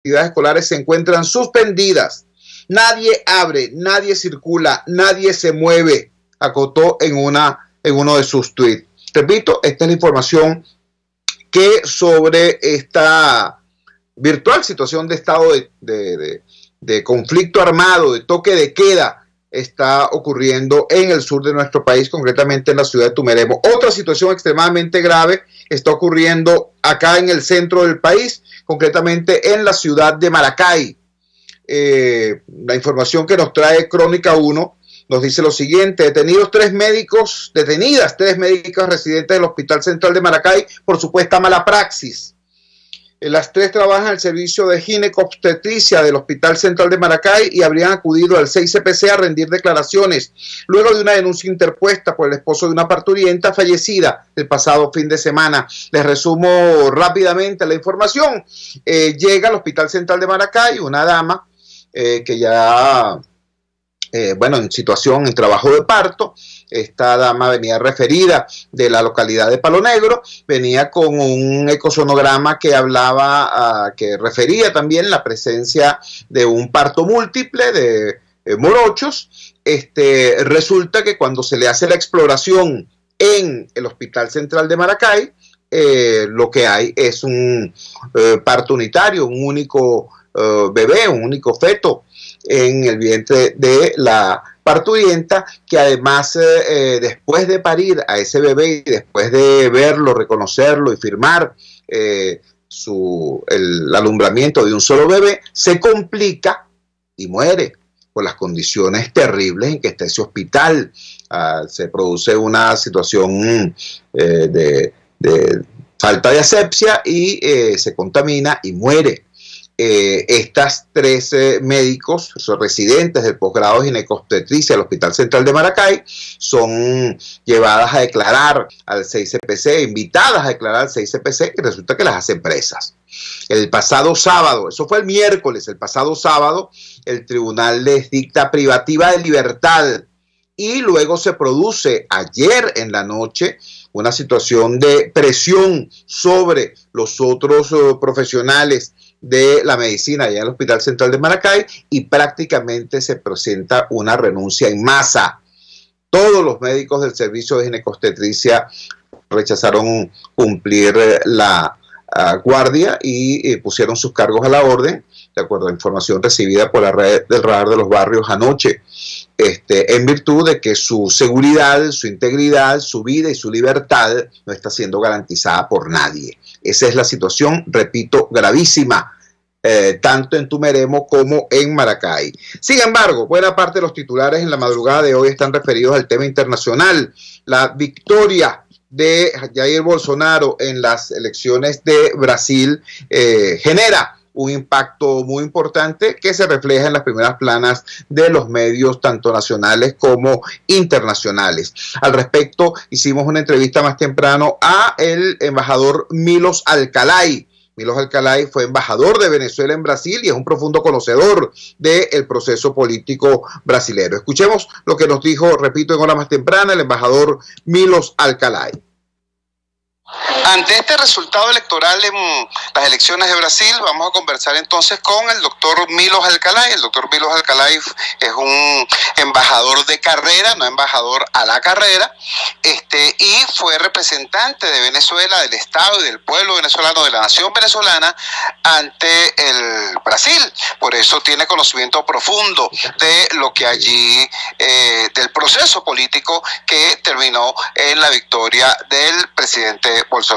actividades escolares se encuentran suspendidas. Nadie abre, nadie circula, nadie se mueve, acotó en uno de sus tweets. Repito, esta es la información que sobre esta virtual situación de estado de conflicto armado, de toque de queda, está ocurriendo en el sur de nuestro país, concretamente en la ciudad de Tumeremo. Otra situación extremadamente grave está ocurriendo acá en el centro del país, concretamente en la ciudad de Maracay. La información que nos trae Crónica 1 nos dice lo siguiente: detenidas tres médicas residentes del Hospital Central de Maracay por supuesta mala praxis. Las tres trabajan en el servicio de ginecobstetricia del Hospital Central de Maracay y habrían acudido al 6CPC a rendir declaraciones luego de una denuncia interpuesta por el esposo de una parturienta fallecida el pasado fin de semana. Les resumo rápidamente la información. Llega al Hospital Central de Maracay una dama que ya, en trabajo de parto. Esta dama venía referida de la localidad de Palo Negro, venía con un ecosonograma que hablaba, que refería también la presencia de un parto múltiple de morochos. Resulta que cuando se le hace la exploración en el Hospital Central de Maracay, lo que hay es un parto unitario, un único bebé, un único feto en el vientre de la parturienta, que además después de parir a ese bebé y después de verlo, reconocerlo y firmar el alumbramiento de un solo bebé, se complica y muere por las condiciones terribles en que está ese hospital. Se produce una situación de falta de asepsia y se contamina y muere. Estas tres médicos residentes del posgrado de ginecobstetricia del Hospital Central de Maracay son llevadas a declarar al 6CPC, invitadas a declarar al 6CPC, y resulta que las hacen presas. El pasado sábado, eso fue el miércoles, el pasado sábado, el tribunal les dicta privativa de libertad y luego se produce ayer en la noche una situación de presión sobre los otros profesionales de la medicina allá en el Hospital Central de Maracay y prácticamente se presenta una renuncia en masa. Todos los médicos del servicio de ginecobstetricia rechazaron cumplir la guardia y pusieron sus cargos a la orden, de acuerdo a información recibida por la red del Radar de los Barrios anoche, en virtud de que su seguridad, su integridad, su vida y su libertad no está siendo garantizada por nadie. Esa es la situación, repito, gravísima, tanto en Tumeremo como en Maracay. Sin embargo, buena parte de los titulares en la madrugada de hoy están referidos al tema internacional. La victoria de Jair Bolsonaro en las elecciones de Brasil genera un impacto muy importante que se refleja en las primeras planas de los medios tanto nacionales como internacionales. Al respecto, hicimos una entrevista más temprano a el embajador Milos Alcalay. Milos Alcalay fue embajador de Venezuela en Brasil y es un profundo conocedor del proceso político brasilero. Escuchemos lo que nos dijo, repito, en hora más temprana, el embajador Milos Alcalay. Ante este resultado electoral en las elecciones de Brasil, vamos a conversar entonces con el doctor Milos Alcalay. El doctor Milos Alcalay es un embajador de carrera, no embajador a la carrera, y fue representante de Venezuela, del Estado y del pueblo venezolano, de la nación venezolana, ante el Brasil. Por eso tiene conocimiento profundo de lo que allí, del proceso político que terminó en la victoria del presidente Bolsonaro.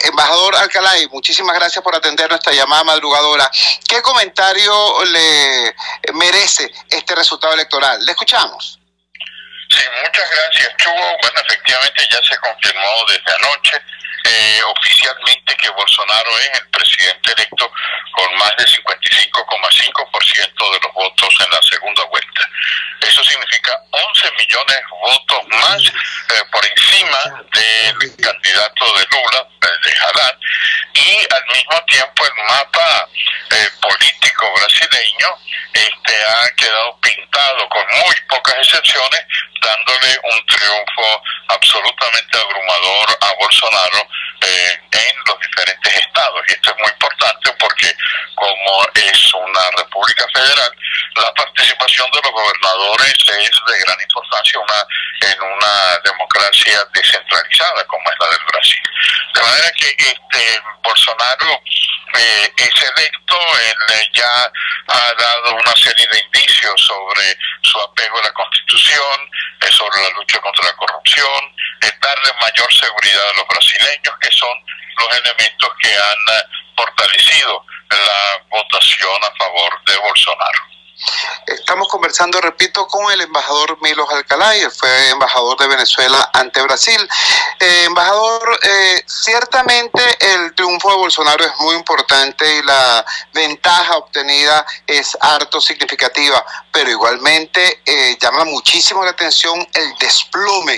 Embajador Alcalay, muchísimas gracias por atender nuestra llamada madrugadora. ¿Qué comentario le merece este resultado electoral? Le escuchamos. Sí, muchas gracias, Chugo. Bueno, efectivamente ya se confirmó desde anoche oficialmente que Bolsonaro es el presidente electo con más del 55,5% de los votos en la segunda vuelta. Eso significa 11 millones de votos más por encima del candidato de Lula, de Haddad, y al mismo tiempo el mapa político brasileño ha quedado pintado con muy pocas excepciones, dándole un triunfo absolutamente abrumador a Bolsonaro en los diferentes estados. Y esto es muy importante porque como es una república federal, la participación de los gobernadores es de gran importancia en una democracia descentralizada como es la del Brasil. De manera que Bolsonaro es electo, él ya ha dado una serie de indicios sobre su apego a la Constitución, sobre la lucha contra la corrupción, darle mayor seguridad a los brasileños, que son los elementos que han fortalecido la votación a favor de Bolsonaro. Estamos conversando, repito, con el embajador Milos Alcalay, él fue embajador de Venezuela ante Brasil. Embajador, ciertamente el triunfo de Bolsonaro es muy importante y la ventaja obtenida es harto significativa, pero igualmente llama muchísimo la atención el desplome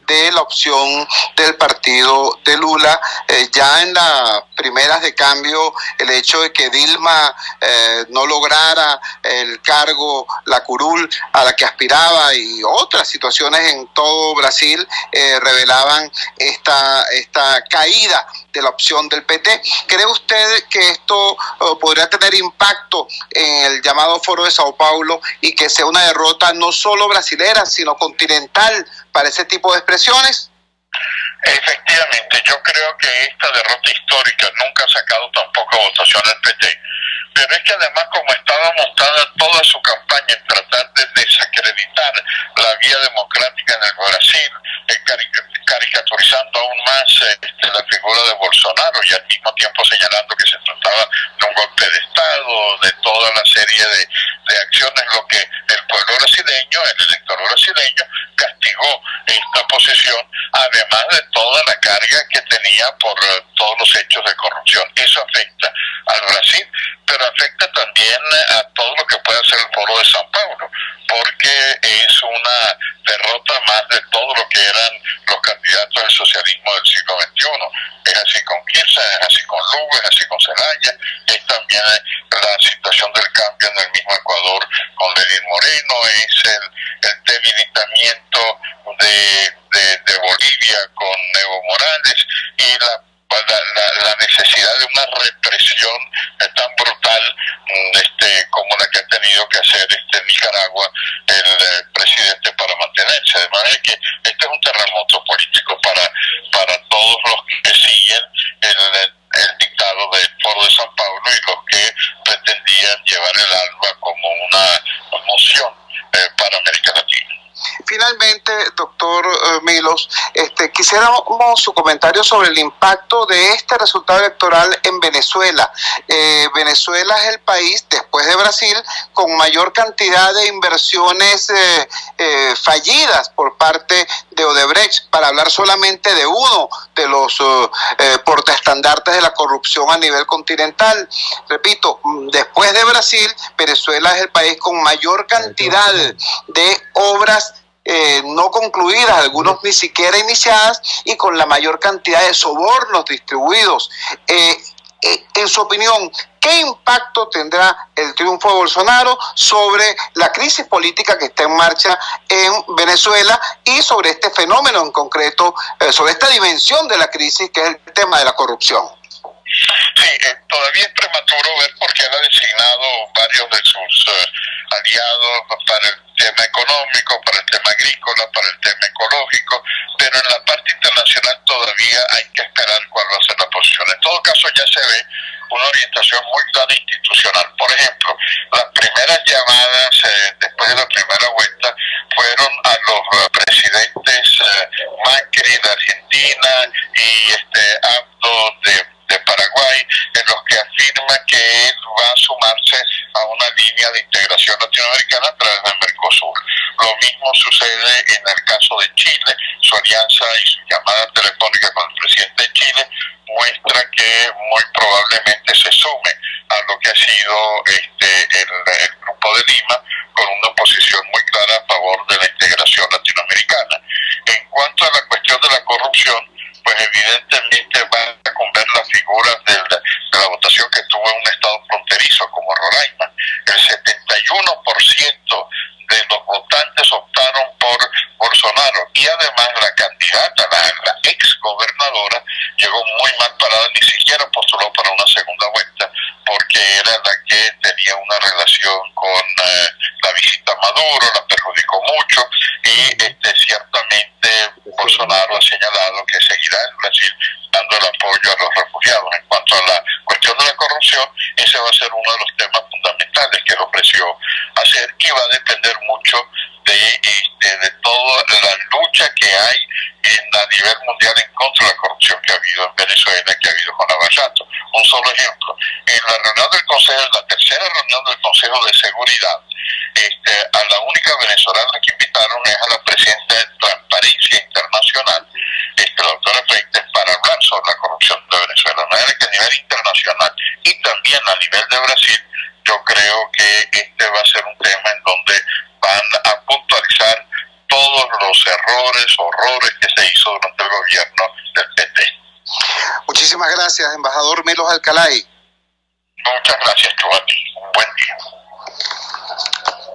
de la opción del partido de Lula. Ya en las primeras de cambio, el hecho de que Dilma no lograra el cargo, la curul a la que aspiraba y otras situaciones en todo Brasil revelaban esta caída de la opción del PT. ¿Cree usted que esto podría tener impacto en el llamado Foro de Sao Paulo y que sea una derrota no solo brasilera, sino continental para ese tipo de expresiones? Efectivamente, yo creo que esta derrota histórica nunca ha sacado tampoco votación al PT, pero es que además, como estaba montada toda su campaña en tratar de desacreditar la vía democrática en el Brasil, caricaturizando aún más la figura de Bolsonaro y al mismo tiempo señalando que se trataba de un golpe de Estado, de toda la serie de acciones, lo que el pueblo brasileño, el electorado brasileño, castigó esta posición, además de toda la carga que tenía por todos los hechos de corrupción. Eso afecta al Brasil, pero afecta también a todo lo que puede hacer el Foro de São Paulo, porque es una derrota más de todo lo que eran los candidatos del socialismo del siglo XXI. Es así con Kirchner, es así con Lugo, es así con Zelaya, es también la situación del cambio en el mismo Ecuador con Lenín Moreno, es el debilitamiento de Bolivia con Evo Morales y la necesidad de una represión tan brutal como la que ha tenido que hacer Nicaragua el presidente para mantenerse. De manera que este es un terremoto político para todos los que siguen el dictado del Foro de São Paulo y los que pretendían llevar el ALBA como una moción para América Latina. Finalmente, doctor Milos, quisiéramos su comentario sobre el impacto de este resultado electoral en Venezuela. Venezuela es el país, después de Brasil, con mayor cantidad de inversiones fallidas por parte de Odebrecht, para hablar solamente de uno de los portaestandartes de la corrupción a nivel continental. Repito, después de Brasil, Venezuela es el país con mayor cantidad de obras no concluidas, algunos ni siquiera iniciadas, y con la mayor cantidad de sobornos distribuidos. En su opinión, ¿qué impacto tendrá el triunfo de Bolsonaro sobre la crisis política que está en marcha en Venezuela y sobre este fenómeno en concreto, sobre esta dimensión de la crisis que es el tema de la corrupción? Sí, todavía es prematuro ver porque él ha designado varios de sus aliados para el tema económico, para el tema agrícola, para el tema ecológico, pero en la parte internacional todavía hay que esperar cuál va a ser la posición. En todo caso, ya se ve una orientación muy clara institucional. Por ejemplo, las primeras llamadas después de la primera vuelta fueron a los presidentes Macri de Argentina y Abdo de Paraguay, en los que afirma que él va a sumarse a una línea de integración latinoamericana a través del Mercosur. Lo mismo sucede en el caso de Chile. Su alianza y su llamada telefónica con el presidente de Chile muestra que muy probablemente se sume a lo que ha sido el Grupo de Lima, con una posición muy clara a favor de la integración latinoamericana. En cuanto a la cuestión de la corrupción, pues evidentemente van a conver las figuras de la votación que tuvo en un estado fronterizo como Roraima. El 61% de los votantes optaron por Bolsonaro, y además la candidata, la ex gobernadora, llegó muy mal parada, ni siquiera postuló para una segunda vuelta, porque era la que tenía una relación con la visita a Maduro, la perjudicó mucho, y ciertamente Bolsonaro ha señalado que seguirá en Brasil dando el apoyo a los refugiados. En cuanto a la cuestión de la corrupción, ese va a ser uno de los temas fundamentales que él ofreció hacer, y va a depender mucho de toda la lucha que hay a nivel mundial en contra de la corrupción que ha habido en Venezuela, que ha habido con Lavallato. Un solo ejemplo: en la reunión del Consejo, la tercera reunión del Consejo de Seguridad, a la única venezolana que invitaron es a la presidenta de Transparencia Internacional, la doctora Freites, para hablar sobre la corrupción de Venezuela. De manera que a nivel internacional y también a nivel de Brasil, yo creo que va a ser un tema en donde van a puntualizar todos los horrores que se hizo durante el gobierno del PT. Muchísimas gracias, embajador Milos Alcalay. Muchas gracias, Giovanni. Un buen día.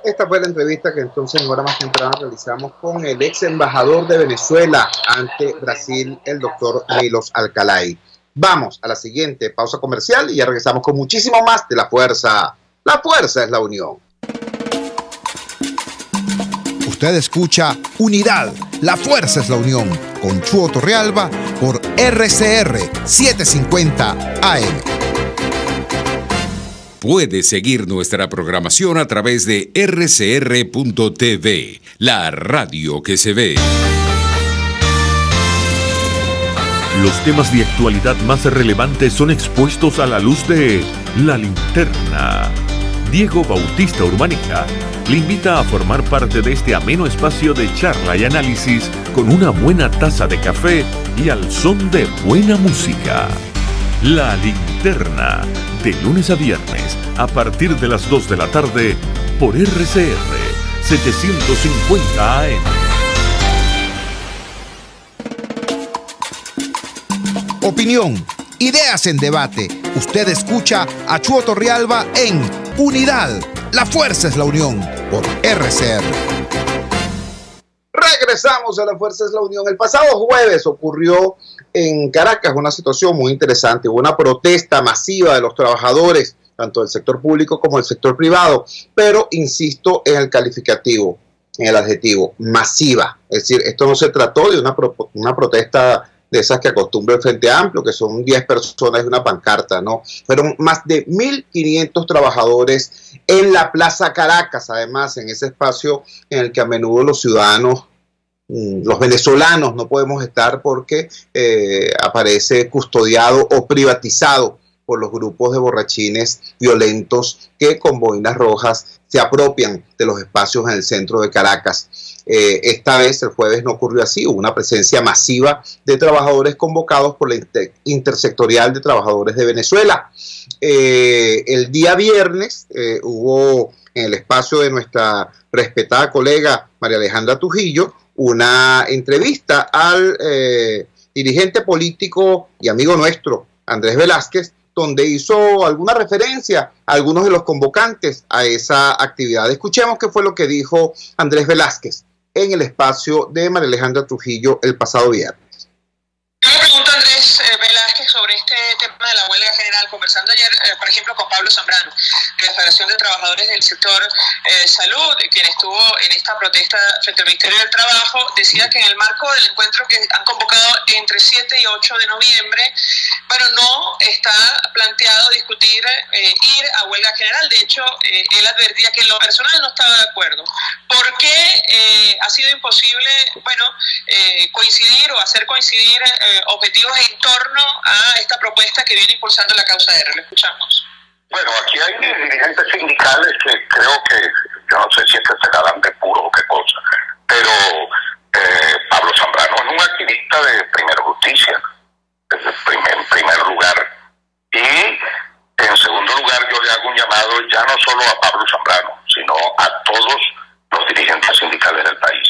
Esta fue la entrevista que entonces en hora más temprana realizamos con el ex embajador de Venezuela ante Brasil, el doctor Milos Alcalay. Vamos a la siguiente pausa comercial y ya regresamos con muchísimo más de La Fuerza. La fuerza es la unión. Usted escucha Unidad, la fuerza es la unión, con Chuo Torrealba por RCR 750 AM. Puede seguir nuestra programación a través de rcr.tv, la radio que se ve. Los temas de actualidad más relevantes son expuestos a la luz de La Linterna. Diego Bautista Urbaneja le invita a formar parte de este ameno espacio de charla y análisis con una buena taza de café y al son de buena música. La Linterna, de lunes a viernes, a partir de las 2 de la tarde, por RCR 750 AM. Opinión, ideas en debate. Usted escucha a Chuo Torrealba en Unidad, la fuerza es la unión, por RCR. Regresamos a La Fuerza es la Unión. El pasado jueves ocurrió en Caracas una situación muy interesante. Hubo una protesta masiva de los trabajadores, tanto del sector público como del sector privado, pero insisto en el calificativo, en el adjetivo, masiva. Es decir, esto no se trató de una protesta de esas que acostumbra el Frente Amplio, que son 10 personas y una pancarta, ¿no? Fueron más de 1.500 trabajadores en la Plaza Caracas, además, en ese espacio en el que a menudo los ciudadanos, los venezolanos, no podemos estar porque aparece custodiado o privatizado por los grupos de borrachines violentos que con boinas rojas se apropian de los espacios en el centro de Caracas. Esta vez, el jueves, no ocurrió así. Hubo una presencia masiva de trabajadores convocados por la Intersectorial de Trabajadores de Venezuela. El día viernes hubo en el espacio de nuestra respetada colega María Alejandra Trujillo una entrevista al dirigente político y amigo nuestro, Andrés Velázquez, donde hizo alguna referencia a algunos de los convocantes a esa actividad. Escuchemos qué fue lo que dijo Andrés Velázquez en el espacio de María Alejandra Trujillo el pasado viernes. Yo le pregunto a Andrés Velázquez sobre este tema de la huelga general, conversando ayer, por ejemplo, con Pablo Zambrano, de la Federación de Trabajadores del Sector Salud, quien estuvo en esta protesta frente al Ministerio del Trabajo, decía que en el marco del encuentro que han convocado entre 7 y 8 de noviembre, bueno, no está planteado discutir ir a huelga general. De hecho, él advertía que en lo personal no estaba de acuerdo, porque ha sido imposible, bueno, coincidir o hacer coincidir objetivos en torno a esta propuesta que viene impulsando la causa R. Lo escuchamos. Bueno, aquí hay dirigentes sindicales que creo que, yo no sé si es que se la dan de puro o qué cosa, pero Pablo Zambrano es un activista de Primera Justicia, en primer lugar. Y en segundo lugar, yo le hago un llamado ya no solo a Pablo Zambrano, sino a todos los dirigentes sindicales del país.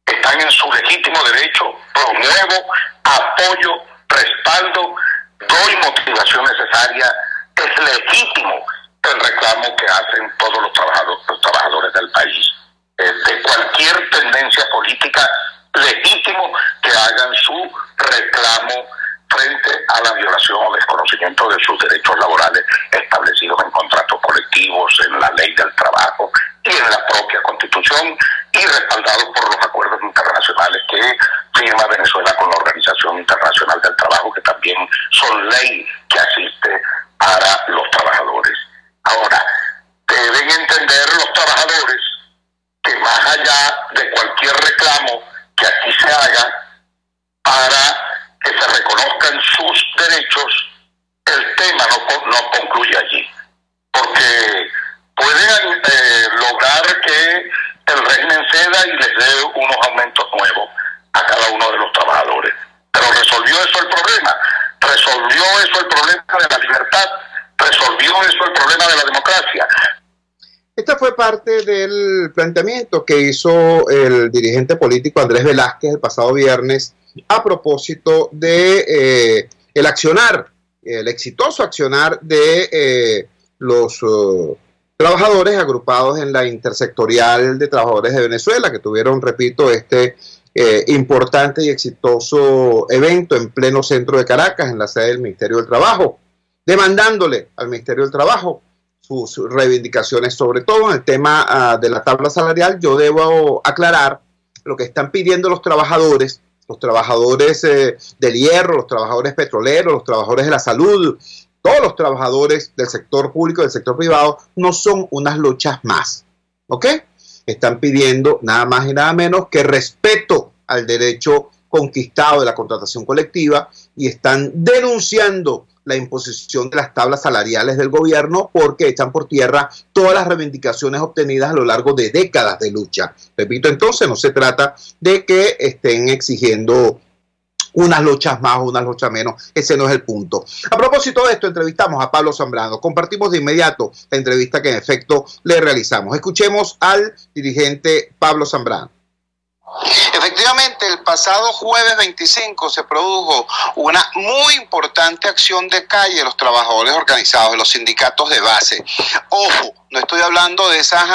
Están en su legítimo derecho, promuevo, apoyo, respaldo, doy motivación necesaria. Es legítimo el reclamo que hacen todos los trabajadores, en la propia Constitución y respaldados por los acuerdos internacionales que firma Venezuela con la Organización Internacional del Trabajo, que también son ley que asiste para los trabajadores. Ahora, deben entender los trabajadores que más allá de cualquier reclamo que aquí se haga para que se reconozcan sus derechos, el tema no concluye allí, porque pueden lograr que el régimen ceda y les dé unos aumentos nuevos a cada uno de los trabajadores. Pero ¿resolvió eso el problema? ¿Resolvió eso el problema de la libertad? ¿Resolvió eso el problema de la democracia? Esta fue parte del planteamiento que hizo el dirigente político Andrés Velázquez el pasado viernes a propósito de el accionar, el exitoso accionar de los trabajadores agrupados en la Intersectorial de Trabajadores de Venezuela, que tuvieron, repito, este importante y exitoso evento en pleno centro de Caracas, en la sede del Ministerio del Trabajo, demandándole al Ministerio del Trabajo sus reivindicaciones, sobre todo en el tema de la tabla salarial. Yo debo aclarar lo que están pidiendo los trabajadores del hierro, los trabajadores petroleros, los trabajadores de la salud, todos los trabajadores del sector público, del sector privado, no son unas luchas más, ¿ok? Están pidiendo nada más y nada menos que respeto al derecho conquistado de la contratación colectiva y están denunciando la imposición de las tablas salariales del gobierno porque echan por tierra todas las reivindicaciones obtenidas a lo largo de décadas de lucha. Repito, entonces, no se trata de que estén exigiendo unas luchas más o unas luchas menos, ese no es el punto. A propósito de esto, entrevistamos a Pablo Zambrano. Compartimos de inmediato la entrevista que en efecto le realizamos. Escuchemos al dirigente Pablo Zambrano. Efectivamente, el pasado jueves 25 se produjo una muy importante acción de calle de los trabajadores organizados, de los sindicatos de base. Ojo, no estoy hablando de esas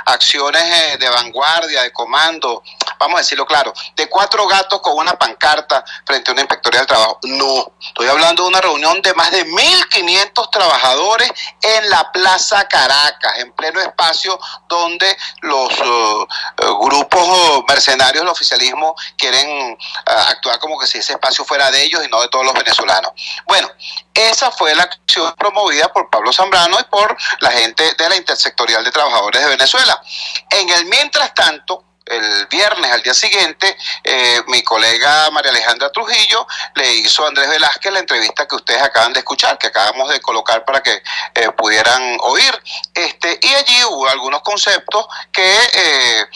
acciones de vanguardia, de comando, vamos a decirlo claro, de 4 gatos con una pancarta frente a una inspectoría del trabajo. No, estoy hablando de una reunión de más de 1.500 trabajadores en la Plaza Caracas, en pleno espacio donde los grupos mercenarios del oficialismo quieren actuar como que si ese espacio fuera de ellos y no de todos los venezolanos. Bueno, esa fue la acción promovida por Pablo Zambrano y por la gente de la Intersectorial de Trabajadores de Venezuela. En el mientras tanto, el viernes, al día siguiente, mi colega María Alejandra Trujillo le hizo a Andrés Velázquez la entrevista que ustedes acaban de escuchar, que acabamos de colocar para que pudieran oír. Y allí hubo algunos conceptos que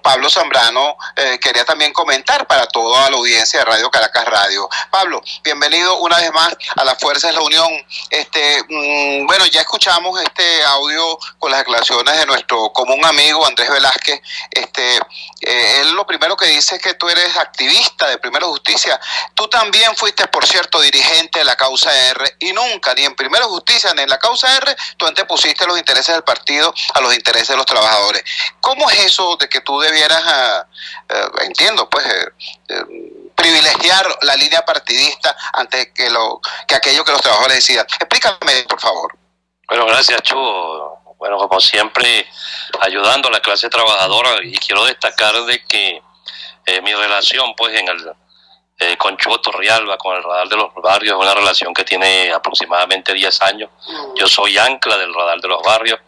Pablo Zambrano quería también comentar para toda la audiencia de Radio Caracas Radio. Pablo, bienvenido una vez más a La Fuerza es la Unión. Bueno, ya escuchamos este audio con las declaraciones de nuestro común amigo Andrés Velázquez. Él lo primero que dice es que tú eres activista de Primero Justicia. Tú también fuiste, por cierto, dirigente de la causa R y nunca, ni en Primero Justicia ni en la causa R, tú antepusiste los intereses del partido a los intereses de los trabajadores. ¿Cómo es eso de que tú debieras, entiendo, pues, privilegiar la línea partidista antes que aquello que los trabajadores decidan? Explícame, por favor. Bueno, gracias, Chugo. Bueno, como siempre, ayudando a la clase trabajadora, y quiero destacar de que mi relación, pues, con Chugo Torrialba, con el Radar de los Barrios, es una relación que tiene aproximadamente 10 años. Yo soy ancla del Radar de los Barrios.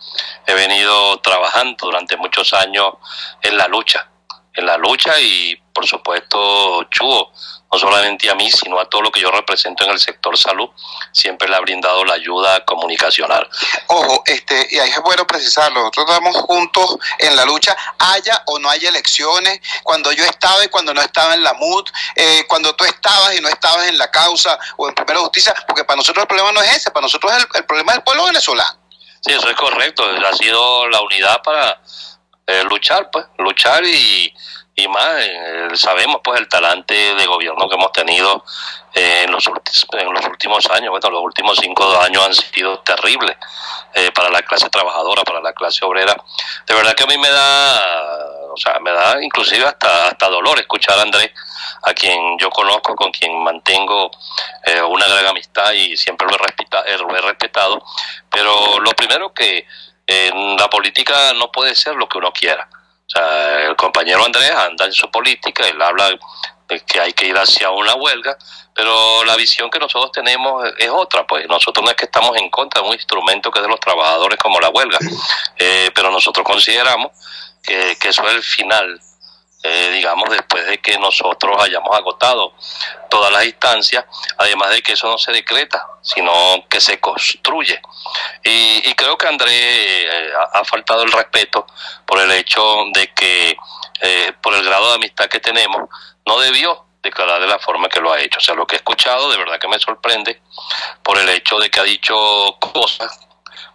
He venido trabajando durante muchos años en la lucha y, por supuesto, Chugo, no solamente a mí, sino a todo lo que yo represento en el sector salud, siempre le ha brindado la ayuda comunicacional. Ojo, y ahí es bueno precisarlo, nosotros estamos juntos en la lucha, haya o no haya elecciones, cuando yo estaba y cuando no estaba en la MUD, cuando tú estabas y no estabas en la causa o en Primero Justicia, porque para nosotros el problema no es ese, para nosotros el problema es el pueblo venezolano. Sí, eso es correcto, ha sido la unidad para luchar y más, sabemos pues el talante de gobierno que hemos tenido en los últimos años. Bueno, los últimos 5 años han sido terribles para la clase trabajadora, para la clase obrera. De verdad que a mí me da inclusive hasta dolor escuchar a Andrés, a quien yo conozco, con quien mantengo una gran amistad y siempre lo he respetado. Pero lo primero que La política no puede ser lo que uno quiera. O sea, el compañero Andrés anda en su política, él habla de que hay que ir hacia una huelga, pero la visión que nosotros tenemos es otra. Pues nosotros no es que estamos en contra de un instrumento que es de los trabajadores como la huelga, pero nosotros consideramos que eso es el final, digamos, después de que nosotros hayamos agotado todas las instancias, además de que eso no se decreta, sino que se construye. Y creo que Andrés ha faltado el respeto por el hecho de que, por el grado de amistad que tenemos, no debió declarar de la forma que lo ha hecho. O sea, lo que he escuchado de verdad que me sorprende por el hecho de que ha dicho cosas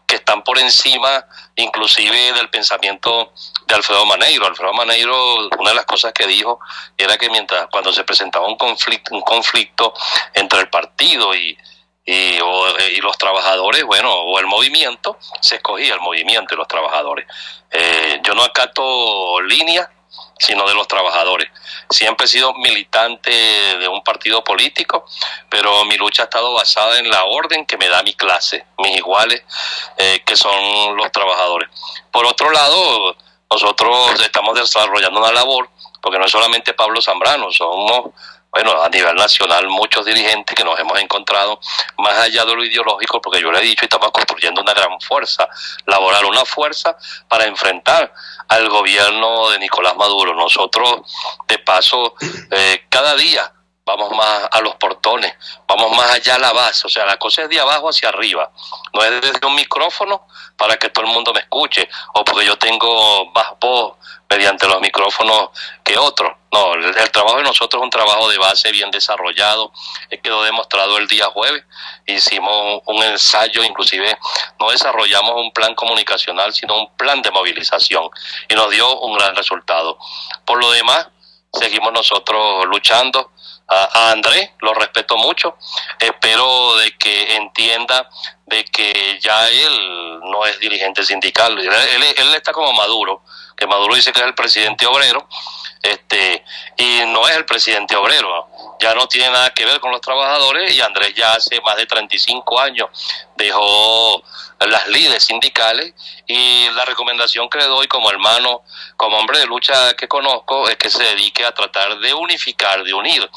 que están por encima inclusive del pensamiento de Alfredo Maneiro. Alfredo Maneiro, una de las cosas que dijo era que cuando se presentaba un conflicto entre el partido y los trabajadores, bueno, o el movimiento, se escogía el movimiento y los trabajadores. Yo no acato línea, sino de los trabajadores. Siempre he sido militante de un partido político, pero mi lucha ha estado basada en la orden que me da mi clase, mis iguales, que son los trabajadores. Por otro lado, nosotros estamos desarrollando una labor, porque no es solamente Pablo Zambrano, somos, bueno, a nivel nacional, muchos dirigentes que nos hemos encontrado más allá de lo ideológico, porque yo le he dicho, y estamos construyendo una gran fuerza laboral, una fuerza para enfrentar al gobierno de Nicolás Maduro. Nosotros, de paso, cada día vamos más a los portones, vamos más allá a la base. O sea, la cosa es de abajo hacia arriba, no es desde un micrófono para que todo el mundo me escuche, o porque yo tengo más voz mediante los micrófonos que otros. No, el trabajo de nosotros es un trabajo de base bien desarrollado, quedó demostrado el día jueves. Hicimos un ensayo, inclusive no desarrollamos un plan comunicacional, sino un plan de movilización, y nos dio un gran resultado. Por lo demás, seguimos nosotros luchando. A Andrés lo respeto mucho, espero de que entienda de que ya él no es dirigente sindical, él está como Maduro, que Maduro dice que es el presidente obrero, y no es el presidente obrero, ya no tiene nada que ver con los trabajadores, y Andrés ya hace más de 35 años dejó las líderes sindicales, y la recomendación que le doy como hermano, como hombre de lucha que conozco, es que se dedique a tratar de unificar, de unir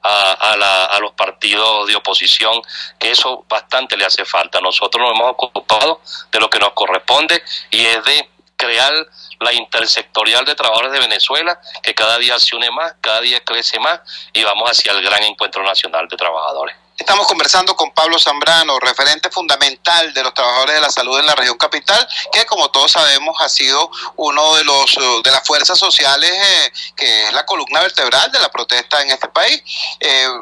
a los partidos de oposición, que eso bastante le hace falta. Nosotros nos hemos ocupado de lo que nos corresponde, y es de crear la intersectorial de trabajadores de Venezuela, que cada día se une más, cada día crece más, y vamos hacia el gran encuentro nacional de trabajadores. Estamos conversando con Pablo Zambrano, referente fundamental de los trabajadores de la salud en la región capital, que como todos sabemos ha sido uno de las fuerzas sociales que es la columna vertebral de la protesta en este país.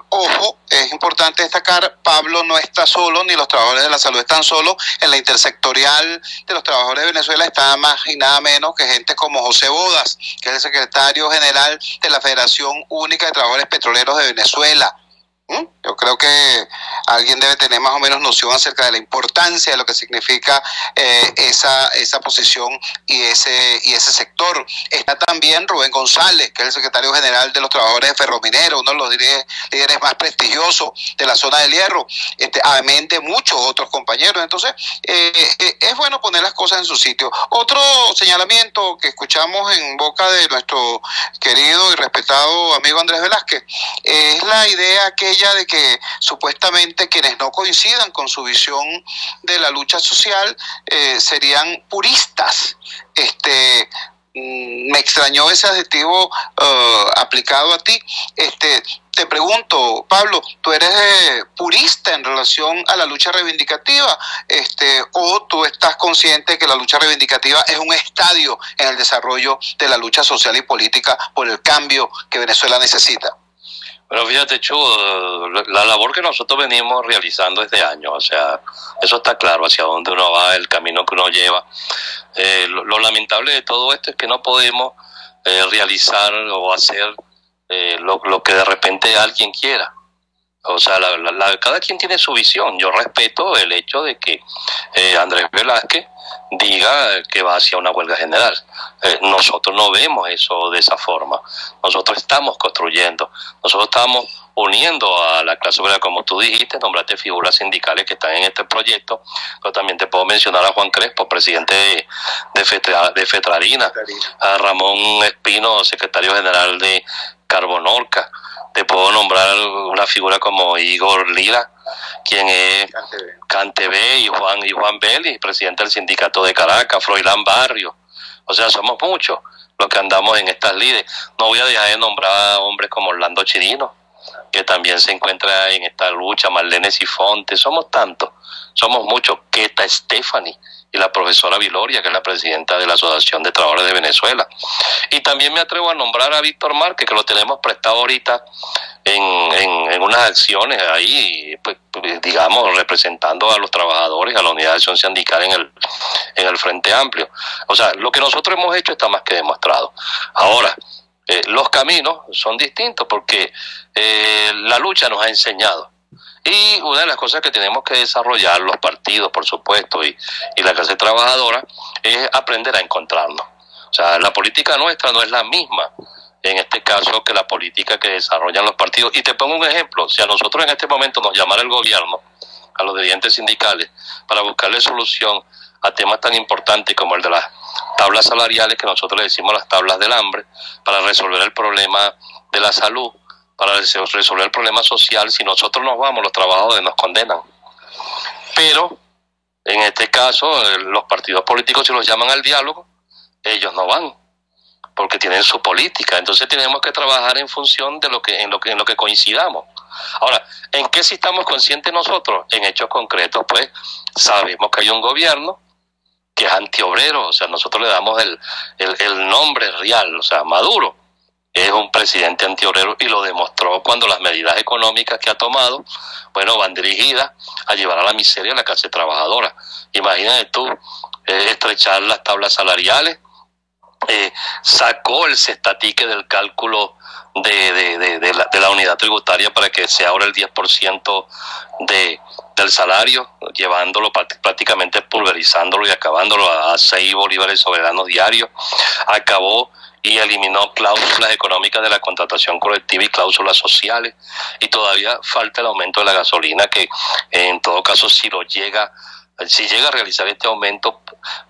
Ojo, es importante destacar, Pablo no está solo, ni los trabajadores de la salud están solos. En la intersectorial de los trabajadores de Venezuela está más y nada menos que gente como José Bodas, que es el secretario general de la Federación Única de Trabajadores Petroleros de Venezuela. Yo creo que alguien debe tener más o menos noción acerca de la importancia de lo que significa esa posición y ese sector. Está también Rubén González, que es el secretario general de los trabajadores de Ferrominero, uno de los líderes más prestigiosos de la zona del Hierro, además de muchos otros compañeros. Entonces, es bueno poner las cosas en su sitio. Otro señalamiento que escuchamos en boca de nuestro querido y respetado amigo Andrés Velázquez es la idea aquella de que supuestamente quienes no coincidan con su visión de la lucha social serían puristas. Me extrañó ese adjetivo aplicado a ti. Te pregunto, Pablo, ¿tú eres purista en relación a la lucha reivindicativa? ¿O tú estás consciente que la lucha reivindicativa es un estadio en el desarrollo de la lucha social y política por el cambio que Venezuela necesita? Pero fíjate, Chu, la labor que nosotros venimos realizando desde años, o sea, eso está claro, hacia dónde uno va, el camino que uno lleva. Lo lamentable de todo esto es que no podemos realizar o hacer lo que de repente alguien quiera. O sea, cada quien tiene su visión. Yo respeto el hecho de que Andrés Velázquez diga que va hacia una huelga general. Nosotros no vemos eso de esa forma. Nosotros estamos construyendo, nosotros estamos uniendo a la clase obrera, como tú dijiste, nombraste figuras sindicales que están en este proyecto, pero también te puedo mencionar a Juan Crespo, presidente de Fetrarina, a Ramón Espino, secretario general de Carbonorca. Te puedo nombrar una figura como Igor Lira, quien es CanTV, y Juan Vélez, presidente del sindicato de Caracas, Froilán Barrio. O sea, somos muchos los que andamos en estas lides. No voy a dejar de nombrar a hombres como Orlando Chirino, que también se encuentra en esta lucha, Marlene Sifonte. Somos tantos, somos muchos. Queta Stephanie y la profesora Viloria, que es la presidenta de la Asociación de Trabajadores de Venezuela. Y también me atrevo a nombrar a Víctor Márquez, que lo tenemos prestado ahorita en unas acciones ahí, pues, digamos, representando a los trabajadores, a la Unidad de Acción Sindical en el Frente Amplio. O sea, lo que nosotros hemos hecho está más que demostrado. Ahora, los caminos son distintos porque la lucha nos ha enseñado. Y una de las cosas que tenemos que desarrollar los partidos, por supuesto, y la clase trabajadora, es aprender a encontrarnos. O sea, la política nuestra no es la misma, en este caso, que la política que desarrollan los partidos. Y te pongo un ejemplo: si a nosotros en este momento nos llamara el gobierno, a los dirigentes sindicales, para buscarle solución a temas tan importantes como el de las tablas salariales, que nosotros le decimos las tablas del hambre, para resolver el problema de la salud, para resolver el problema social, si nosotros nos vamos, los trabajadores nos condenan. Pero, en este caso, los partidos políticos, si los llaman al diálogo, ellos no van, porque tienen su política. Entonces tenemos que trabajar en función de en lo que coincidamos. Ahora, ¿en qué sí estamos conscientes nosotros? En hechos concretos, pues, sabemos que hay un gobierno que es antiobrero. O sea, nosotros le damos el nombre real. O sea, Maduro es un presidente antiobrero, y lo demostró cuando las medidas económicas que ha tomado, bueno, van dirigidas a llevar a la miseria a la clase trabajadora. Imagínate tú, estrechar las tablas salariales, sacó el cestatique del cálculo de la unidad tributaria para que sea ahora el 10% del salario, llevándolo prácticamente, pulverizándolo y acabándolo a 6 bolívares soberanos diarios. Acabó y eliminó cláusulas económicas de la contratación colectiva y cláusulas sociales, y todavía falta el aumento de la gasolina, que en todo caso, si llega a realizar este aumento,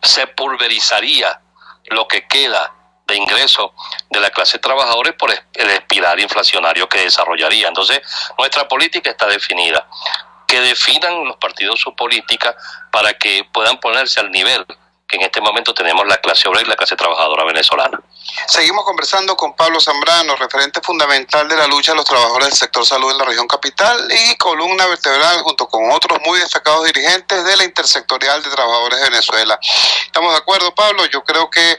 se pulverizaría lo que queda de ingreso de la clase trabajadora por el espiral inflacionario que desarrollaría. Entonces, nuestra política está definida. Que definan los partidos su política para que puedan ponerse al nivel que en este momento tenemos la clase obrera y la clase trabajadora venezolana. Seguimos conversando con Pablo Zambrano, referente fundamental de la lucha de los trabajadores del sector salud en la región capital y columna vertebral junto con otros muy destacados dirigentes de la Intersectorial de Trabajadores de Venezuela. ¿Estamos de acuerdo, Pablo? Yo creo que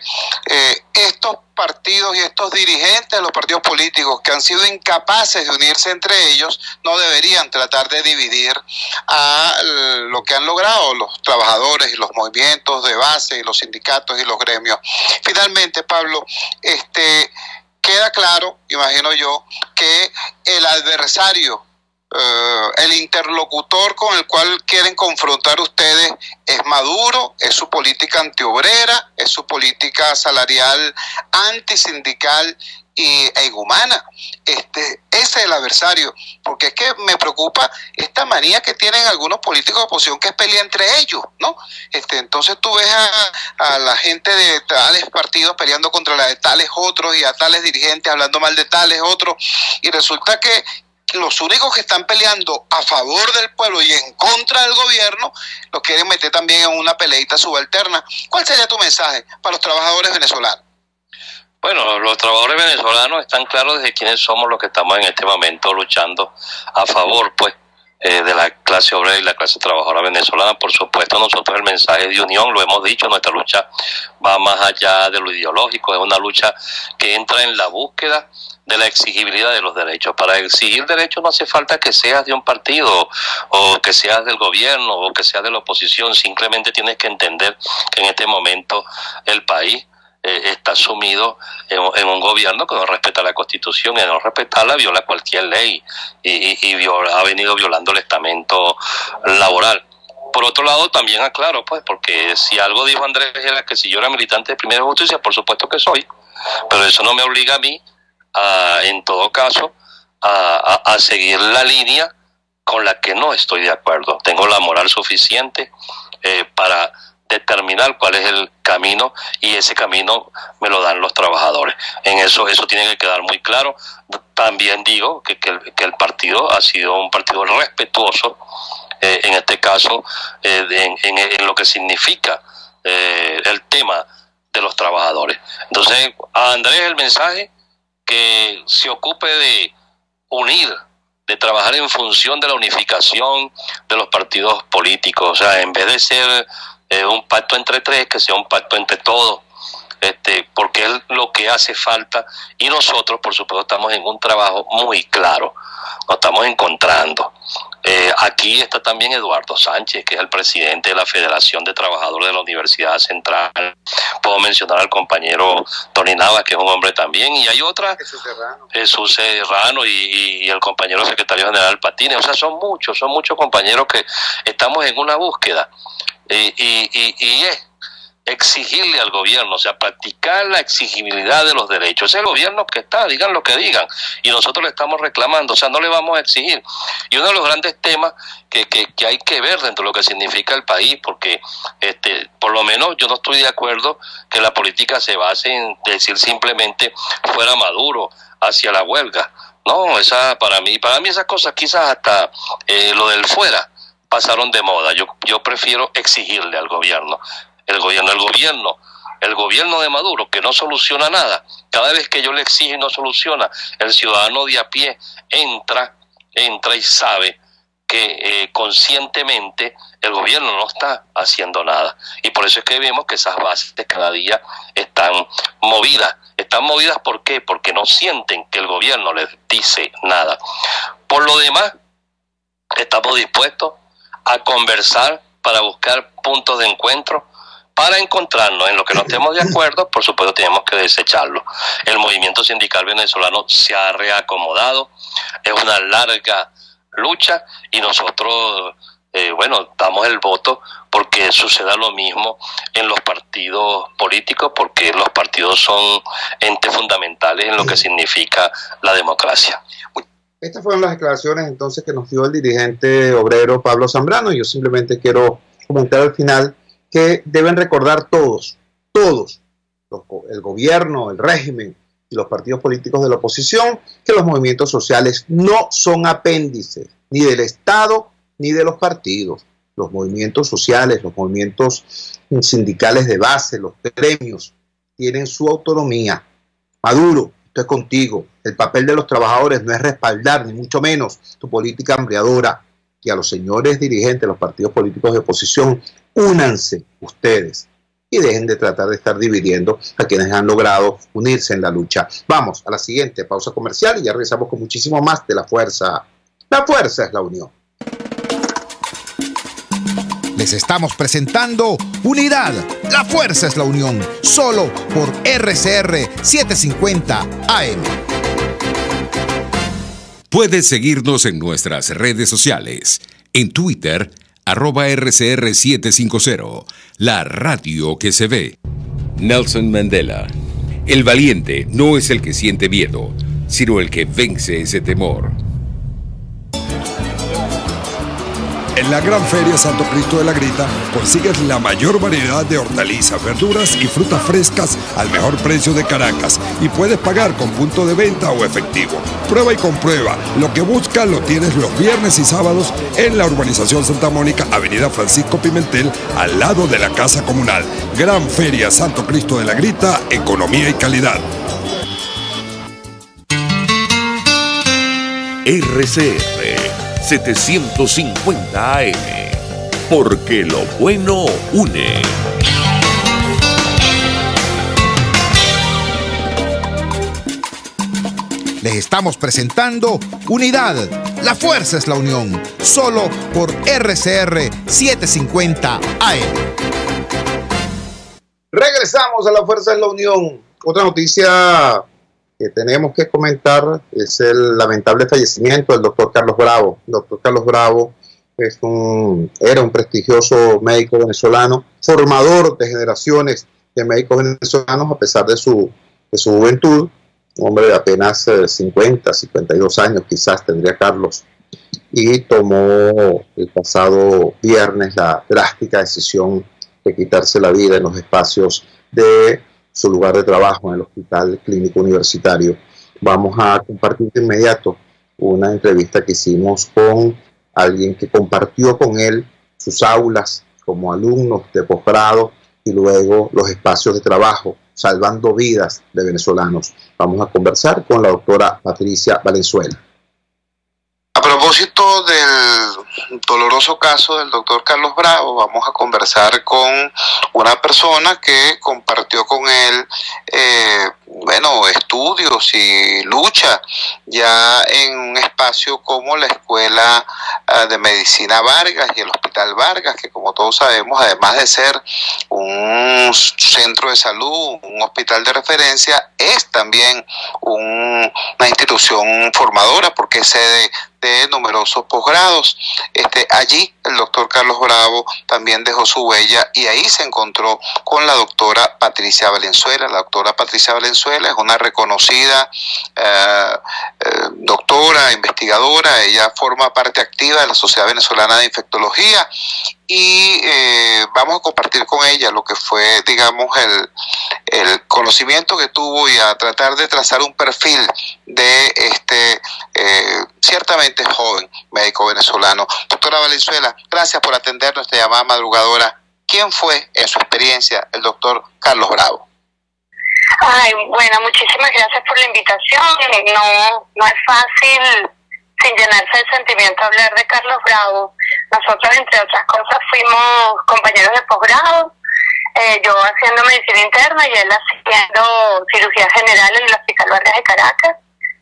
estos partidos y estos dirigentes de los partidos políticos que han sido incapaces de unirse entre ellos no deberían tratar de dividir a lo que han logrado los trabajadores y los movimientos de base y los sindicatos y los gremios. Finalmente, Pablo, queda claro, imagino yo, que el adversario, el interlocutor con el cual quieren confrontar ustedes es Maduro, es su política antiobrera, es su política salarial antisindical e inhumana. Ese es el adversario, porque es que me preocupa esta manía que tienen algunos políticos de oposición, que es pelear entre ellos, ¿no? Entonces tú ves a la gente de tales partidos peleando contra la de tales otros, y a tales dirigentes hablando mal de tales otros, y resulta que los únicos que están peleando a favor del pueblo y en contra del gobierno los quieren meter también en una peleita subalterna. ¿Cuál sería tu mensaje para los trabajadores venezolanos? Bueno, los trabajadores venezolanos están claros de quiénes somos los que estamos en este momento luchando a favor, pues, de la clase obrera y la clase trabajadora venezolana. Por supuesto, nosotros el mensaje de unión, lo hemos dicho, nuestra lucha va más allá de lo ideológico, es una lucha que entra en la búsqueda de la exigibilidad de los derechos. Para exigir derechos no hace falta que seas de un partido, o que seas del gobierno, o que seas de la oposición. Simplemente tienes que entender que en este momento el país está sumido en un gobierno que no respeta la Constitución, y no respetarla viola cualquier ley y ha venido violando el estamento laboral. Por otro lado, también aclaro, pues, porque si algo dijo Andrés era que si yo era militante de Primera Justicia, por supuesto que soy, pero eso no me obliga a mí, en todo caso, a seguir la línea con la que no estoy de acuerdo. Tengo la moral suficiente para determinar cuál es el camino, y ese camino me lo dan los trabajadores. En eso tiene que quedar muy claro. También digo que el partido ha sido un partido respetuoso, en este caso, en lo que significa el tema de los trabajadores. Entonces, a Andrés el mensaje, que se ocupe de unir, de trabajar en función de la unificación de los partidos políticos. O sea, en vez de ser un pacto entre tres, que sea un pacto entre todos, porque es lo que hace falta, y nosotros, por supuesto, estamos en un trabajo muy claro, nos estamos encontrando. Aquí está también Eduardo Sánchez, que es el presidente de la Federación de Trabajadores de la Universidad Central. Puedo mencionar al compañero Tony Navas, que es un hombre también, y hay otra, Jesús Serrano y el compañero secretario general Patines. O sea, son muchos compañeros que estamos en una búsqueda, y es exigirle al gobierno, o sea, practicar la exigibilidad de los derechos. Es el gobierno que está, digan lo que digan, y nosotros le estamos reclamando, o sea, no le vamos a exigir. Y uno de los grandes temas que hay que ver dentro de lo que significa el país, porque por lo menos yo no estoy de acuerdo que la política se base en decir simplemente fuera Maduro hacia la huelga. No, para mí esas cosas, quizás hasta lo del fuera, pasaron de moda. Yo prefiero exigirle al gobierno. El gobierno de Maduro, que no soluciona nada. Cada vez que yo le exijo y no soluciona, el ciudadano de a pie entra y sabe que conscientemente el gobierno no está haciendo nada. Y por eso es que vemos que esas bases cada día están movidas. ¿Están movidas por qué? Porque no sienten que el gobierno les dice nada. Por lo demás, estamos dispuestos a conversar para buscar puntos de encuentro, para encontrarnos en lo que no estemos de acuerdo. Por supuesto, tenemos que desecharlo. El movimiento sindical venezolano se ha reacomodado, es una larga lucha, y nosotros, damos el voto porque suceda lo mismo en los partidos políticos, porque los partidos son entes fundamentales en lo que significa la democracia. Estas fueron las declaraciones entonces que nos dio el dirigente obrero Pablo Zambrano. Yo simplemente quiero comentar al final que deben recordar todos, el gobierno, el régimen y los partidos políticos de la oposición, que los movimientos sociales no son apéndices ni del Estado ni de los partidos. Los movimientos sociales, los movimientos sindicales de base, los gremios, tienen su autonomía. Maduro, estoy contigo. El papel de los trabajadores no es respaldar, ni mucho menos, tu política hambriadora. Y a los señores dirigentes de los partidos políticos de oposición, únanse ustedes y dejen de tratar de estar dividiendo a quienes han logrado unirse en la lucha. Vamos a la siguiente pausa comercial y ya regresamos con muchísimo más de La Fuerza. La fuerza es la unión. Les estamos presentando Unidad. La fuerza es la unión. Solo por RCR 750 AM. Puedes seguirnos en nuestras redes sociales. En Twitter, @RCR750, la radio que se ve. Nelson Mandela. El valiente no es el que siente miedo, sino el que vence ese temor. En la Gran Feria Santo Cristo de la Grita consigues la mayor variedad de hortalizas, verduras y frutas frescas al mejor precio de Caracas, y puedes pagar con punto de venta o efectivo. Prueba y comprueba. Lo que buscas lo tienes los viernes y sábados en la urbanización Santa Mónica, avenida Francisco Pimentel, al lado de la Casa Comunal. Gran Feria Santo Cristo de la Grita, economía y calidad. RCR 750 AM, porque lo bueno une. Les estamos presentando Unidad. La fuerza es la unión. Solo por RCR 750 AM. Regresamos a La Fuerza de la Unión. Otra noticia que tenemos que comentar es el lamentable fallecimiento del doctor Carlos Bravo. El doctor Carlos Bravo era un prestigioso médico venezolano, formador de generaciones de médicos venezolanos a pesar de su juventud. Un hombre de apenas 50, 52 años quizás tendría Carlos, y tomó el pasado viernes la drástica decisión de quitarse la vida en los espacios de su lugar de trabajo en el Hospital Clínico Universitario. Vamos a compartir de inmediato una entrevista que hicimos con alguien que compartió con él sus aulas como alumnos de posgrado y luego los espacios de trabajo, salvando vidas de venezolanos. Vamos a conversar con la doctora Patricia Valenzuela. A propósito del doloroso caso del doctor Carlos Bravo, vamos a conversar con una persona que compartió con él estudios y lucha ya en un espacio como la Escuela de Medicina Vargas y el Hospital Vargas, que como todos sabemos, además de ser un centro de salud, un hospital de referencia, es también una institución formadora porque es sede de numerosos posgrados. Allí el doctor Carlos Bravo también dejó su huella y ahí se encontró con la doctora Patricia Valenzuela. La doctora Patricia Valenzuela es una reconocida doctora, investigadora. Ella forma parte activa de la Sociedad Venezolana de Infectología y vamos a compartir con ella lo que fue, digamos, el conocimiento que tuvo y a tratar de trazar un perfil de ciertamente joven médico venezolano. Doctora Valenzuela, gracias por atender nuestra llamada madrugadora. ¿Quién fue, en su experiencia, el doctor Carlos Bravo? Bueno, muchísimas gracias por la invitación. No es fácil, sin llenarse de sentimiento, hablar de Carlos Bravo. Nosotros, entre otras cosas, fuimos compañeros de posgrado, yo haciendo medicina interna y él haciendo cirugía general en el Hospital Vargas de Caracas,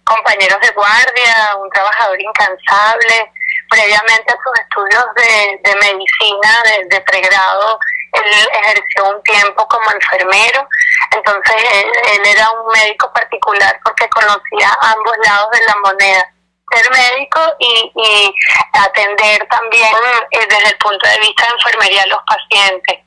compañeros de guardia, un trabajador incansable. Previamente a sus estudios de medicina, de pregrado, él ejerció un tiempo como enfermero. Entonces él era un médico particular porque conocía ambos lados de la moneda, ser médico y atender también desde el punto de vista de enfermería a los pacientes.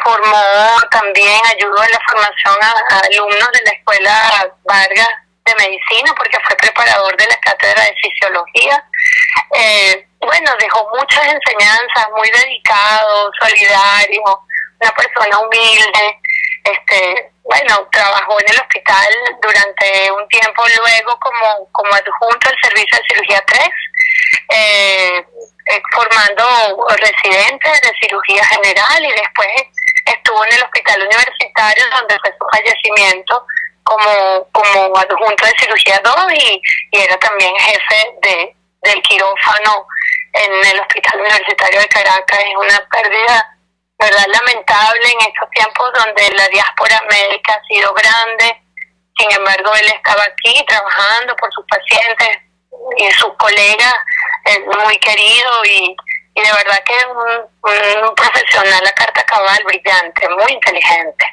Formó también, ayudó en la formación a alumnos de la Escuela Vargas de Medicina porque fue preparador de la cátedra de Fisiología. Dejó muchas enseñanzas, muy dedicado, solidario, una persona humilde. Trabajó en el hospital durante un tiempo, luego como adjunto al servicio de cirugía 3, formando residentes de cirugía general, y después estuvo en el hospital universitario donde fue su fallecimiento como adjunto de cirugía 2 y era también jefe del quirófano en el Hospital Universitario de Caracas. Es una pérdida, verdad, lamentable en estos tiempos donde la diáspora médica ha sido grande. Sin embargo, él estaba aquí trabajando por sus pacientes y sus colegas, muy querido y de verdad que es un profesional a carta cabal, brillante, muy inteligente.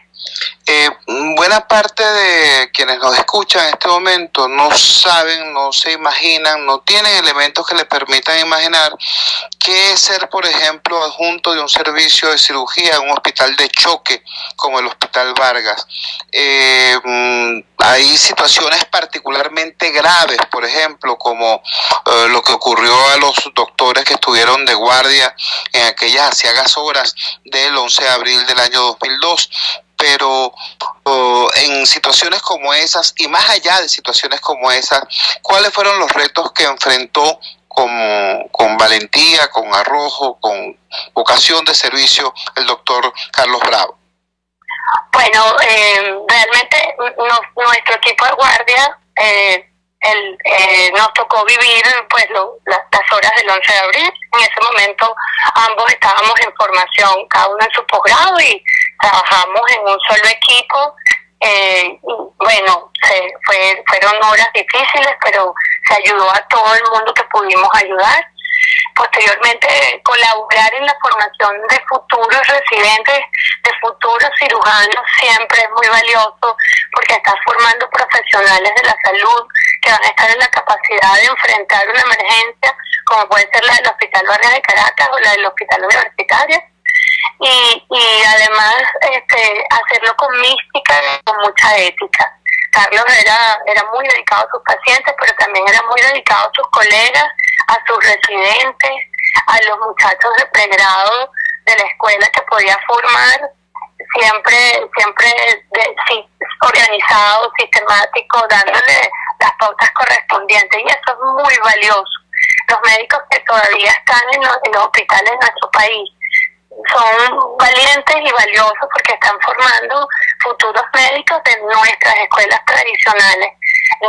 Buena parte de quienes nos escuchan en este momento no saben, no se imaginan, no tienen elementos que les permitan imaginar qué es ser, por ejemplo, adjunto de un servicio de cirugía en un hospital de choque como el Hospital Vargas. Hay situaciones particularmente graves, por ejemplo, como lo que ocurrió a los doctores que estuvieron de guardia en aquellas aciagas horas del 11 de abril del año 2002. Pero en situaciones como esas, y más allá de situaciones como esas, ¿cuáles fueron los retos que enfrentó con valentía, con arrojo, con vocación de servicio el doctor Carlos Bravo? Bueno, realmente nuestro equipo de guardia nos tocó vivir pues las horas del 11 de abril. En ese momento ambos estábamos en formación, cada uno en su posgrado, y trabajamos en un solo equipo. Fueron horas difíciles, pero se ayudó a todo el mundo que pudimos ayudar. Posteriormente, colaborar en la formación de futuros residentes de futuros cirujanos siempre es muy valioso porque estás formando profesionales de la salud que van a estar en la capacidad de enfrentar una emergencia como puede ser la del Hospital Vargas de Caracas o la del Hospital Universitario, y además hacerlo con mística y con mucha ética. Carlos era muy dedicado a sus pacientes, pero también era muy dedicado a sus colegas, a sus residentes, a los muchachos de pregrado de la escuela que podía formar, siempre organizado, sistemático, dándole las pautas correspondientes, y eso es muy valioso. Los médicos que todavía están en los hospitales de nuestro país son valientes y valiosos porque están formando futuros médicos de nuestras escuelas tradicionales,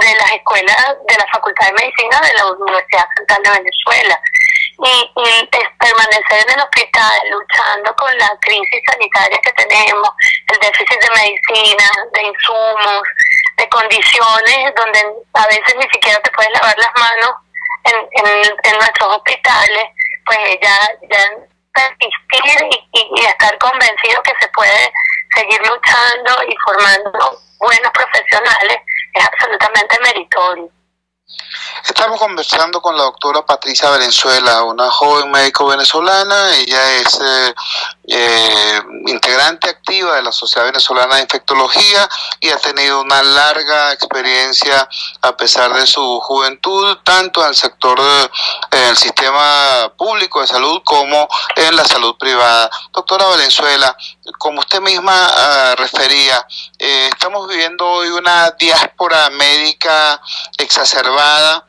de las escuelas de la Facultad de Medicina de la Universidad Central de Venezuela. Y permanecer en el hospital luchando con la crisis sanitaria que tenemos, el déficit de medicina, de insumos, de condiciones donde a veces ni siquiera te puedes lavar las manos en nuestros hospitales, pues ya persistir y estar convencido que se puede seguir luchando y formando buenos profesionales es absolutamente meritorio. Estamos conversando con la doctora Patricia Valenzuela, una joven médico venezolana. Ella es integrante activa de la Sociedad Venezolana de Infectología y ha tenido una larga experiencia a pesar de su juventud, tanto en el sector del sistema público de salud como en la salud privada. Doctora Valenzuela, como usted misma refería, estamos viviendo hoy una diáspora médica exacerbada,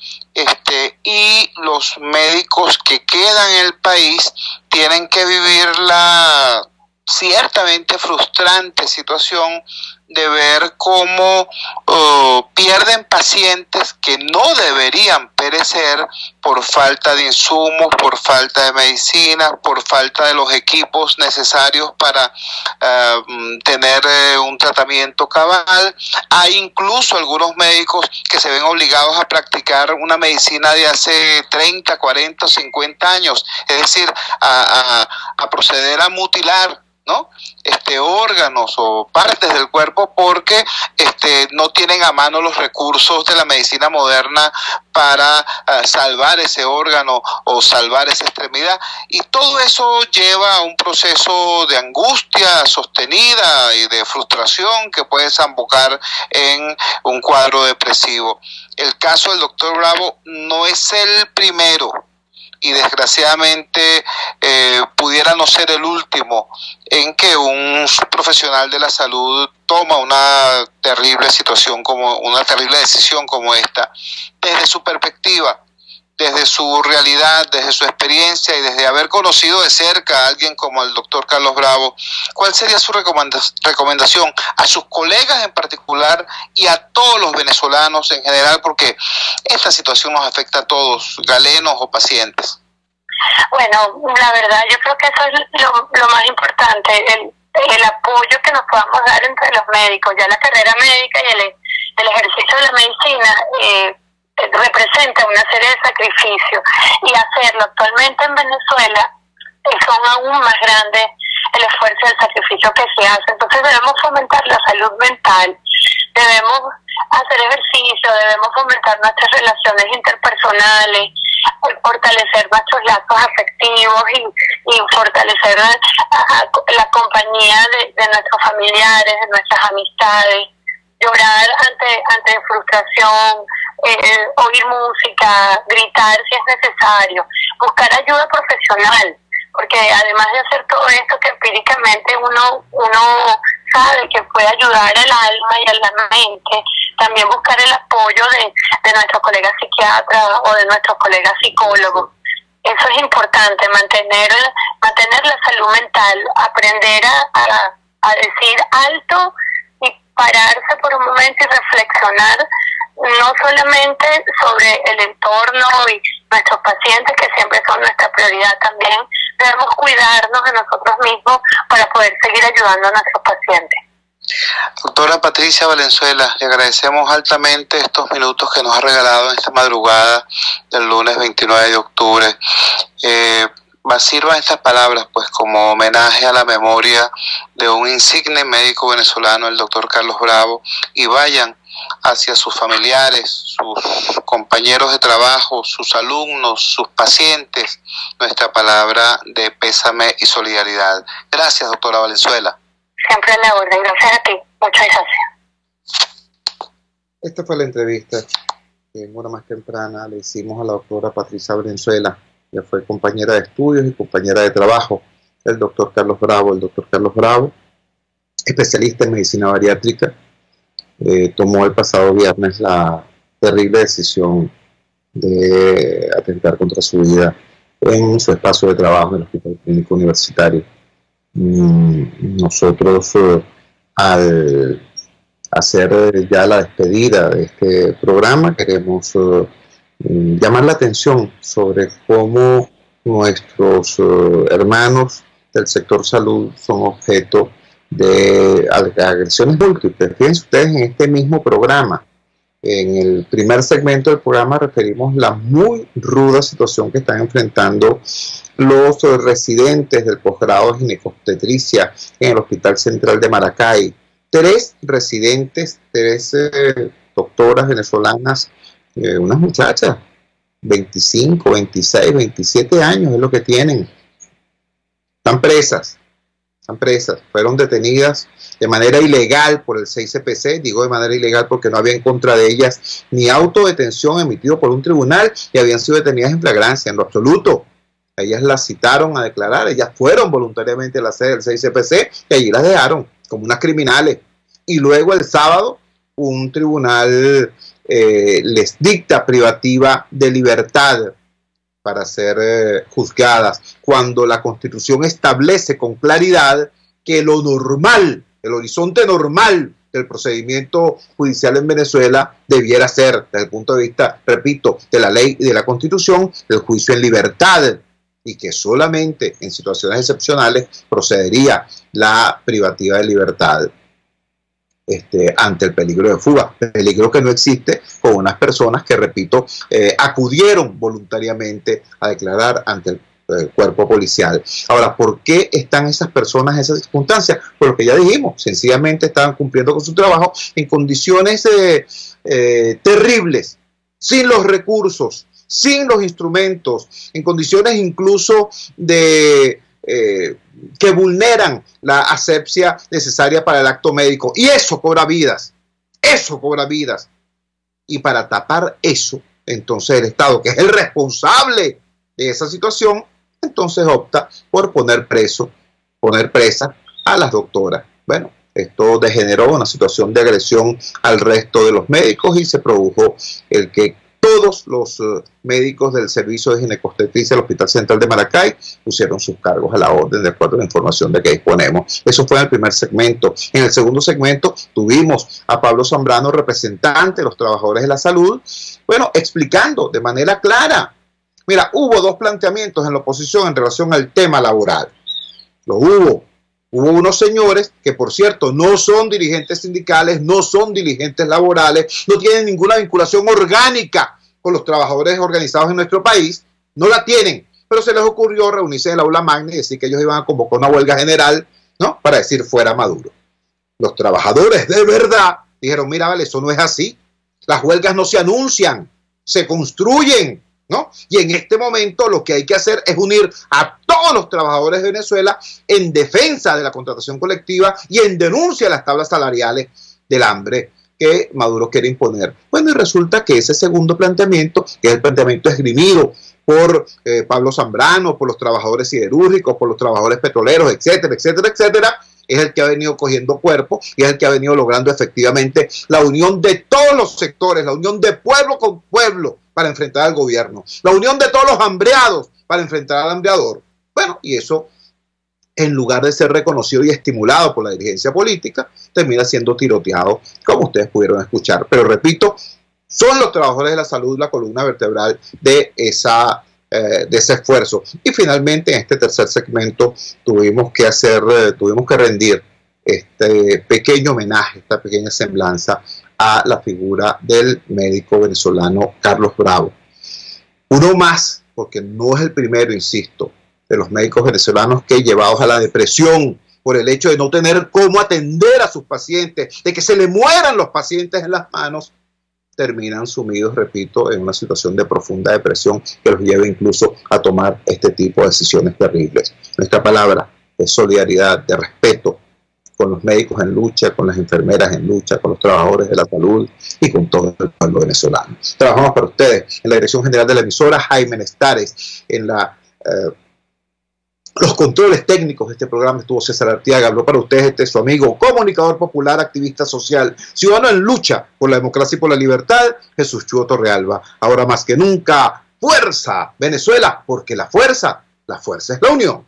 y los médicos que quedan en el país tienen que vivir la ciertamente frustrante situación de ver cómo pierden pacientes que no deberían perecer por falta de insumos, por falta de medicinas, por falta de los equipos necesarios para tener un tratamiento cabal. Hay incluso algunos médicos que se ven obligados a practicar una medicina de hace 30, 40, 50 años, es decir, a proceder a mutilar, ¿no? Órganos o partes del cuerpo porque no tienen a mano los recursos de la medicina moderna para salvar ese órgano o salvar esa extremidad, y todo eso lleva a un proceso de angustia sostenida y de frustración que puede desembocar en un cuadro depresivo. El caso del doctor Bravo no es el primero y desgraciadamente pudiera no ser el último en que un profesional de la salud toma una terrible decisión como esta. Desde su perspectiva, desde su realidad, desde su experiencia y desde haber conocido de cerca a alguien como el doctor Carlos Bravo, ¿cuál sería su recomendación a sus colegas en particular y a todos los venezolanos en general? Porque esta situación nos afecta a todos, galenos o pacientes. Bueno, la verdad yo creo que eso es lo más importante, el apoyo que nos podamos dar entre los médicos. Ya la carrera médica y el ejercicio de la medicina representa una serie de sacrificios, y hacerlo actualmente en Venezuela son aún más grandes el esfuerzo y el sacrificio que se hace. Entonces debemos fomentar la salud mental, debemos hacer ejercicio, debemos fomentar nuestras relaciones interpersonales, fortalecer nuestros lazos afectivos y fortalecer la compañía de nuestros familiares, de nuestras amistades, llorar ante frustración, oír música, gritar si es necesario, buscar ayuda profesional, porque además de hacer todo esto que empíricamente uno sabe que puede ayudar al alma y a la mente, también buscar el apoyo de nuestros colegas psiquiatras o de nuestros colegas psicólogos. Eso es importante, mantener la salud mental, aprender a decir alto y pararse por un momento y reflexionar no solamente sobre el entorno y nuestros pacientes, que siempre son nuestra prioridad, también debemos cuidarnos de nosotros mismos para poder seguir ayudando a nuestros pacientes. Doctora Patricia Valenzuela, le agradecemos altamente estos minutos que nos ha regalado en esta madrugada del lunes 29 de octubre. sirvan estas palabras pues como homenaje a la memoria de un insigne médico venezolano, el doctor Carlos Bravo, y vayan hacia sus familiares, sus compañeros de trabajo, sus alumnos, sus pacientes, nuestra palabra de pésame y solidaridad. Gracias, doctora Valenzuela. Siempre a la orden, gracias a ti. Muchas gracias. Esta fue la entrevista que en hora más temprana le hicimos a la doctora Patricia Valenzuela. Ella fue compañera de estudios y compañera de trabajo del doctor Carlos Bravo. El doctor Carlos Bravo, especialista en medicina bariátrica, tomó el pasado viernes la terrible decisión de atentar contra su vida en su espacio de trabajo en el Hospital Clínico Universitario. Nosotros, al hacer ya la despedida de este programa, queremos llamar la atención sobre cómo nuestros hermanos del sector salud son objeto de agresiones múltiples. Fíjense ustedes, en este mismo programa, en el primer segmento del programa, referimos la muy ruda situación que están enfrentando los residentes del posgrado de ginecobstetricia en el Hospital Central de Maracay. 3 residentes, 3 doctoras venezolanas, unas muchachas, 25, 26, 27 años es lo que tienen. Están presas, fueron detenidas de manera ilegal por el 6CPC, digo de manera ilegal porque no había en contra de ellas ni autodetención emitido por un tribunal y habían sido detenidas en flagrancia, en lo absoluto. Ellas las citaron a declarar, ellas fueron voluntariamente a la sede del 6CPC y allí las dejaron como unas criminales. Y luego el sábado un tribunal les dicta privativa de libertad para ser juzgadas, cuando la Constitución establece con claridad que lo normal, el horizonte normal del procedimiento judicial en Venezuela debiera ser, desde el punto de vista, repito, de la ley y de la Constitución, el juicio en libertad, y que solamente en situaciones excepcionales procedería la privativa de libertad ante el peligro de fuga, peligro que no existe con unas personas que, repito, acudieron voluntariamente a declarar ante el cuerpo policial. Ahora, ¿por qué están esas personas en esas circunstancias? Por lo que ya dijimos, sencillamente estaban cumpliendo con su trabajo en condiciones terribles, sin los recursos, sin los instrumentos, en condiciones incluso de que vulneran la asepsia necesaria para el acto médico. Y eso cobra vidas. Y para tapar eso, entonces el Estado, que es el responsable de esa situación, entonces opta por poner presa a las doctoras. Bueno, esto degeneró una situación de agresión al resto de los médicos y se produjo el que todos los médicos del servicio de ginecobstetricia del Hospital Central de Maracay pusieron sus cargos a la orden de acuerdo a la información de que disponemos. Eso fue en el primer segmento. En el segundo segmento tuvimos a Pablo Zambrano, representante de los trabajadores de la salud, bueno, explicando de manera clara. Mira, hubo 2 planteamientos en la oposición en relación al tema laboral. Hubo unos señores que, por cierto, no son dirigentes sindicales, no son dirigentes laborales, no tienen ninguna vinculación orgánica con los trabajadores organizados en nuestro país, no la tienen, pero se les ocurrió reunirse en el aula magna y decir que ellos iban a convocar una huelga general, ¿no?, para decir fuera Maduro. Los trabajadores de verdad dijeron, mira, vale, eso no es así, las huelgas no se anuncian, se construyen, ¿no? Y en este momento lo que hay que hacer es unir a todos los trabajadores de Venezuela en defensa de la contratación colectiva y en denuncia de las tablas salariales del hambre que Maduro quiere imponer. Bueno, y resulta que ese segundo planteamiento, que es el planteamiento esgrimido por Pablo Zambrano, por los trabajadores siderúrgicos, por los trabajadores petroleros, etcétera, etcétera, etcétera, es el que ha venido cogiendo cuerpo y es el que ha venido logrando efectivamente la unión de todos los sectores, la unión de pueblo con pueblo para enfrentar al gobierno, la unión de todos los hambreados para enfrentar al hambreador. Bueno, y eso, en lugar de ser reconocido y estimulado por la dirigencia política, termina siendo tiroteado, como ustedes pudieron escuchar. Pero repito, son los trabajadores de la salud la columna vertebral de ese esfuerzo. Y finalmente, en este tercer segmento, tuvimos que rendir este pequeño homenaje, esta pequeña semblanza a la figura del médico venezolano Carlos Bravo. Uno más, porque no es el primero, insisto, de los médicos venezolanos que, llevados a la depresión por el hecho de no tener cómo atender a sus pacientes, de que se le mueran los pacientes en las manos, terminan sumidos, repito, en una situación de profunda depresión que los lleva incluso a tomar este tipo de decisiones terribles. Nuestra palabra es solidaridad, de respeto con los médicos en lucha, con las enfermeras en lucha, con los trabajadores de la salud y con todo el pueblo venezolano. Trabajamos para ustedes en la dirección general de la emisora, Jaime Nestares, en los controles técnicos de este programa estuvo César Arteaga. Habló para ustedes su amigo, comunicador popular, activista social, ciudadano en lucha por la democracia y por la libertad, Jesús Chuo Torrealba. Ahora más que nunca, fuerza Venezuela, porque la fuerza es la unión.